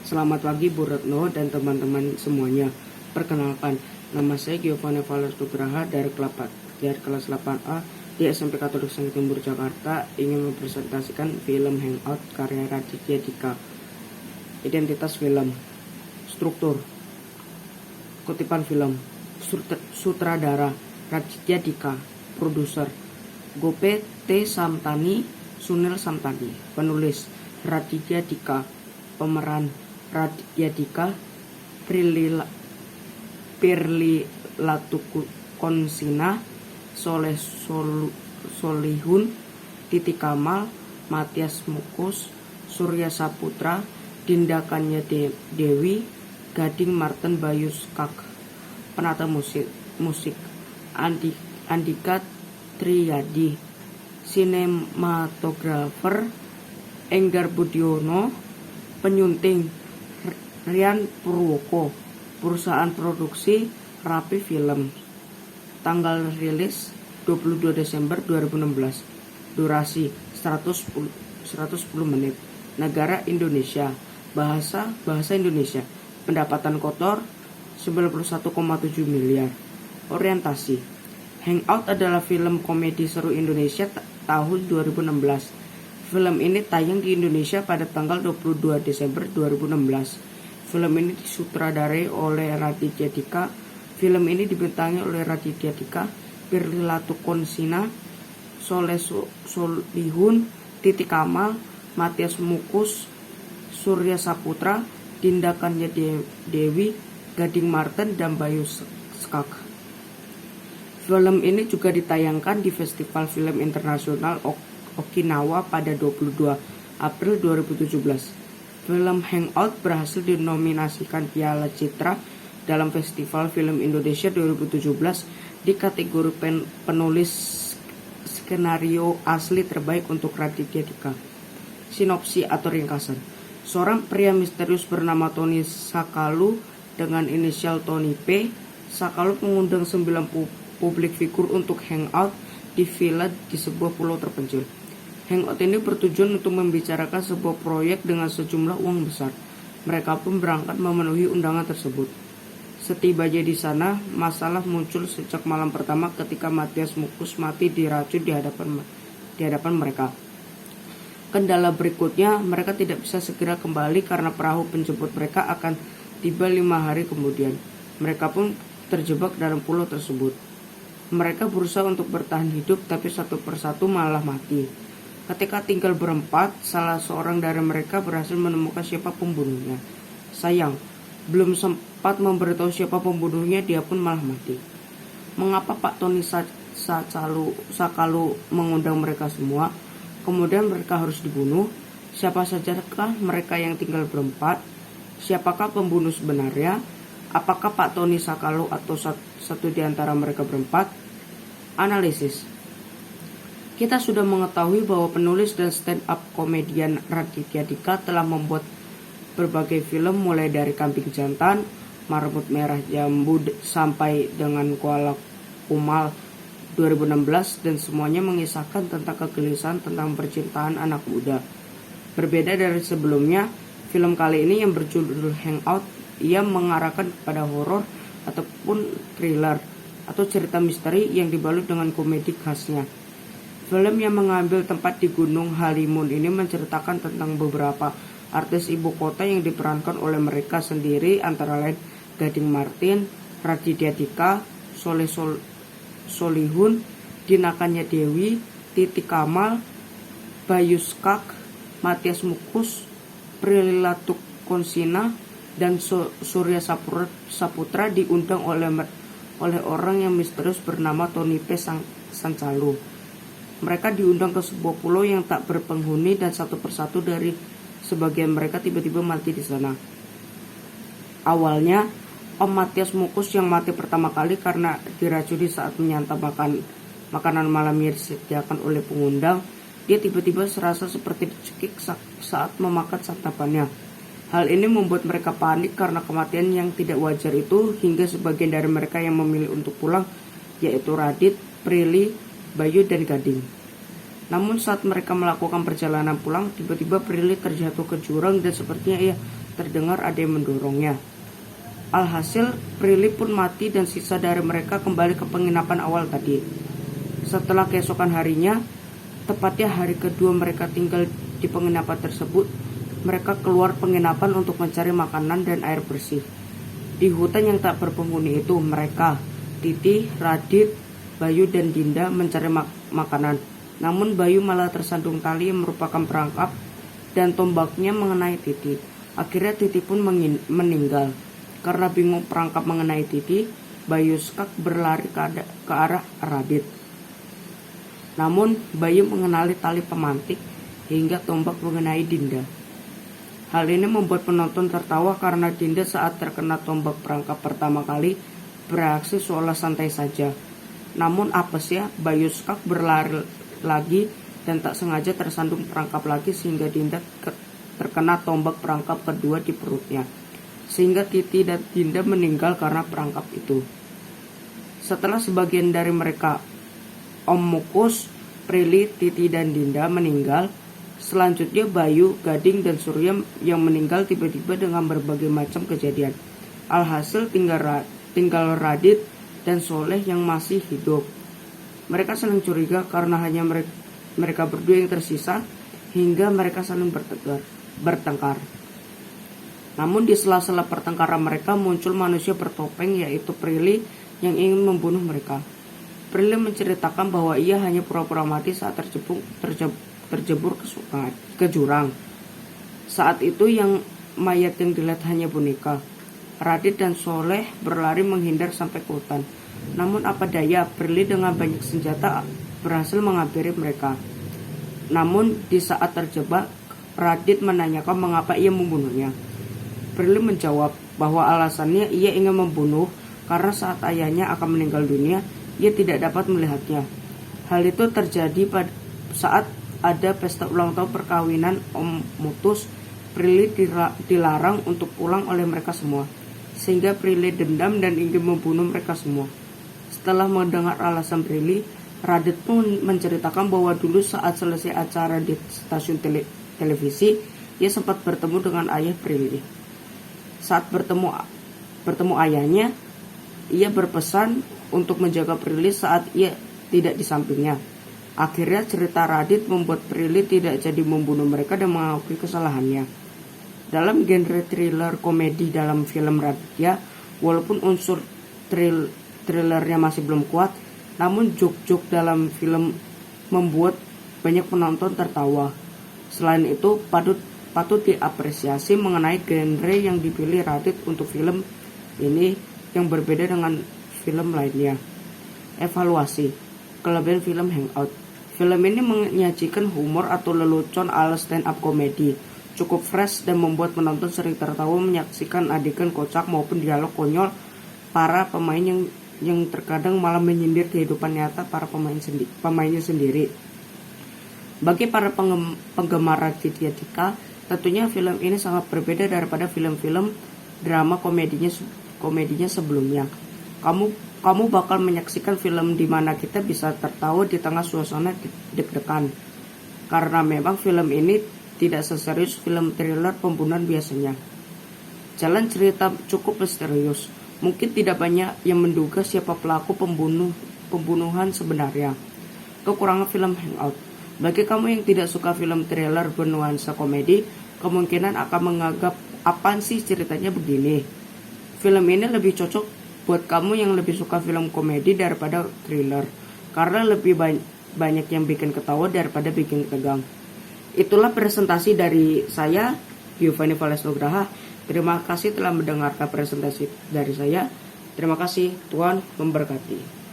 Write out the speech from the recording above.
Selamat pagi Bu Retno dan teman-teman semuanya. Perkenalkan, nama saya Giovanni Vales Nugraha dari kelas 8A di SMP Katolik Sankt Timur Jakarta, ingin mempresentasikan film Hangout karya Raditya Dika. Identitas film, struktur, kutipan film, sutradara Raditya Dika, produser Gope T. Samtani, Sunil Samtani, penulis Raditya Dika, pemeran Raditya Dika, Pirly Latukonsina, Solihun, Titi Kamal, Matias Mukus, Surya Saputra, Dinda Kanya Dewi, Gading Marten Bayu Skak. Penata musik Andika Triyadi. Sinematografer Enggar Budiono. Penyunting Rian Purwoko. Perusahaan produksi Rapi Film. Tanggal rilis 22 Desember 2016. Durasi 110 menit. Negara Indonesia. Bahasa Indonesia. Pendapatan kotor 91,7 miliar. Orientasi. Hangout adalah film komedi seru Indonesia tahun 2016. Film ini tayang di Indonesia pada tanggal 22 Desember 2016. Film ini disutradarai oleh Raditya Dika. Film ini dibintangi oleh Raditya Dika, Pirly Latukonsina, Solihun, Titi Kamal, Matias Mukus, Surya Saputra, Dinda Kanya Dewi, Gading Marten, dan Bayu Skak. Film ini juga ditayangkan di Festival Film Internasional Okinawa pada 22 April 2017. Film Hangout berhasil dinominasikan Piala Citra dalam Festival Film Indonesia 2017 di kategori penulis skenario asli terbaik untuk Raditya Dika. Sinopsi atau ringkasan. Seorang pria misterius bernama Tony Sakalu dengan inisial Tony P. Sakalu mengundang 90 publik figur untuk hangout di villa di sebuah pulau terpencil. Hangout ini bertujuan untuk membicarakan sebuah proyek dengan sejumlah uang besar. Mereka pun berangkat memenuhi undangan tersebut. Setibanya di sana, masalah muncul sejak malam pertama ketika Matias Mukus mati diracun di hadapan mereka. Kendala berikutnya, mereka tidak bisa segera kembali karena perahu penjemput mereka akan tiba 5 hari kemudian. Mereka pun terjebak dalam pulau tersebut. Mereka berusaha untuk bertahan hidup, tapi satu persatu malah mati. Ketika tinggal berempat, salah seorang dari mereka berhasil menemukan siapa pembunuhnya. Sayang, belum sempat memberitahu siapa pembunuhnya, dia pun malah mati. Mengapa Pak Tony Sakalu mengundang mereka semua? Kemudian mereka harus dibunuh. Siapa sajakah mereka yang tinggal berempat? Siapakah pembunuh sebenarnya? Apakah Pak Tony Sakalu atau satu di antara mereka berempat? Analisis. Kita sudah mengetahui bahwa penulis dan stand-up komedian Raditya Dika telah membuat berbagai film mulai dari Kambing Jantan, Marmut Merah Jambu sampai dengan Kuala Kumal 2016, dan semuanya mengisahkan tentang kegelisahan tentang percintaan anak muda. Berbeda dari sebelumnya, film kali ini yang berjudul Hangout, ia mengarahkan kepada horor ataupun thriller atau cerita misteri yang dibalut dengan komedi khasnya. Film yang mengambil tempat di Gunung Halimun ini menceritakan tentang beberapa artis ibu kota yang diperankan oleh mereka sendiri, antara lain Gading Marten, Raditya Dika, Solihun, Dinda Kanya Dewi, Titi Kamal, Bayu Skak, Matias Mukus, Pirly Latukonsina, dan Surya Saputra diundang oleh orang yang misterius bernama Tony P. Sakalu. Mereka diundang ke sebuah pulau yang tak berpenghuni dan satu persatu dari sebagian mereka tiba-tiba mati di sana. Awalnya, Om Matias Mukus yang mati pertama kali karena diracuni saat menyantap makanan malam yang disediakan oleh pengundang. Dia tiba-tiba serasa seperti dicekik saat memakan santapannya. Hal ini membuat mereka panik karena kematian yang tidak wajar itu, hingga sebagian dari mereka yang memilih untuk pulang, yaitu Radit, Pirly, Bayu, dan Gading. Namun saat mereka melakukan perjalanan pulang, tiba-tiba Pirly terjatuh ke jurang dan sepertinya ia terdengar ada yang mendorongnya. Alhasil, Prilly pun mati dan sisa dari mereka kembali ke penginapan awal tadi. Setelah keesokan harinya, tepatnya hari kedua mereka tinggal di penginapan tersebut, mereka keluar penginapan untuk mencari makanan dan air bersih. Di hutan yang tak berpenghuni itu, mereka, Titi, Radit, Bayu, dan Dinda mencari makanan. Namun Bayu malah tersandung tali yang merupakan perangkap dan tombaknya mengenai Titi. Akhirnya Titi pun meninggal. Karena bingung perangkap mengenai Titi, Bayu Skak berlari ke arah Radit. Namun Bayu mengenali tali pemantik hingga tombak mengenai Dinda. Hal ini membuat penonton tertawa karena Dinda saat terkena tombak perangkap pertama kali bereaksi seolah santai saja. Namun apesnya Bayu Skak berlari lagi dan tak sengaja tersandung perangkap lagi sehingga Dinda terkena tombak perangkap kedua di perutnya. Sehingga Titi dan Dinda meninggal karena perangkap itu. Setelah sebagian dari mereka, Om Mukus, Prilly, Titi, dan Dinda meninggal, selanjutnya Bayu, Gading, dan Surya yang meninggal tiba-tiba dengan berbagai macam kejadian. Alhasil tinggal Radit dan Soleh yang masih hidup. Mereka saling curiga karena hanya mereka berdua yang tersisa hingga mereka saling bertengkar. Namun di sela-sela pertengkaran mereka muncul manusia bertopeng yaitu Prilly yang ingin membunuh mereka. Prilly menceritakan bahwa ia hanya pura-pura mati saat terjebur ke jurang. Saat itu yang mayat yang dilihat hanya boneka. Radit dan Soleh berlari menghindar sampai ke hutan. Namun apa daya, Prilly dengan banyak senjata berhasil menghampiri mereka. Namun di saat terjebak, Radit menanyakan mengapa ia membunuhnya. Prilly menjawab bahwa alasannya ia ingin membunuh karena saat ayahnya akan meninggal dunia, ia tidak dapat melihatnya. Hal itu terjadi pada saat ada pesta ulang tahun perkawinan Om Mutus. Prilly dilarang untuk pulang oleh mereka semua, sehingga Prilly dendam dan ingin membunuh mereka semua. Setelah mendengar alasan Prilly, Radit pun menceritakan bahwa dulu saat selesai acara di stasiun televisi, ia sempat bertemu dengan ayah Prilly. Saat bertemu ayahnya, ia berpesan untuk menjaga Prilly saat ia tidak di sampingnya. Akhirnya cerita Radit membuat Prilly tidak jadi membunuh mereka dan mengakui kesalahannya. Dalam genre thriller komedi dalam film Raditya, walaupun unsur thrillernya masih belum kuat, namun joke-joke dalam film membuat banyak penonton tertawa. Selain itu, patut diapresiasi mengenai genre yang dipilih Radit untuk film ini yang berbeda dengan film lainnya. Evaluasi kelebihan film Hangout. Film ini menyajikan humor atau lelucon ala stand up komedi, cukup fresh dan membuat penonton sering tertawa menyaksikan adegan kocak maupun dialog konyol para pemain yang terkadang malah menyindir kehidupan nyata para pemainnya sendiri. Bagi para penggemar Raditya Dika, tentunya film ini sangat berbeda daripada film-film drama komedinya sebelumnya. Kamu bakal menyaksikan film di mana kita bisa tertawa di tengah suasana deg-degan. Karena memang film ini tidak seserius film thriller pembunuhan biasanya. Jalan cerita cukup misterius. Mungkin tidak banyak yang menduga siapa pelaku pembunuhan sebenarnya. Kekurangan film Hangout. Bagi kamu yang tidak suka film thriller bernuansa komedi, kemungkinan akan menganggap apaan sih ceritanya begini. Film ini lebih cocok buat kamu yang lebih suka film komedi daripada thriller, karena lebih banyak yang bikin ketawa daripada bikin tegang. Itulah presentasi dari saya, Giovanni Vales Nugraha. Terima kasih telah mendengarkan presentasi dari saya. Terima kasih, Tuhan memberkati.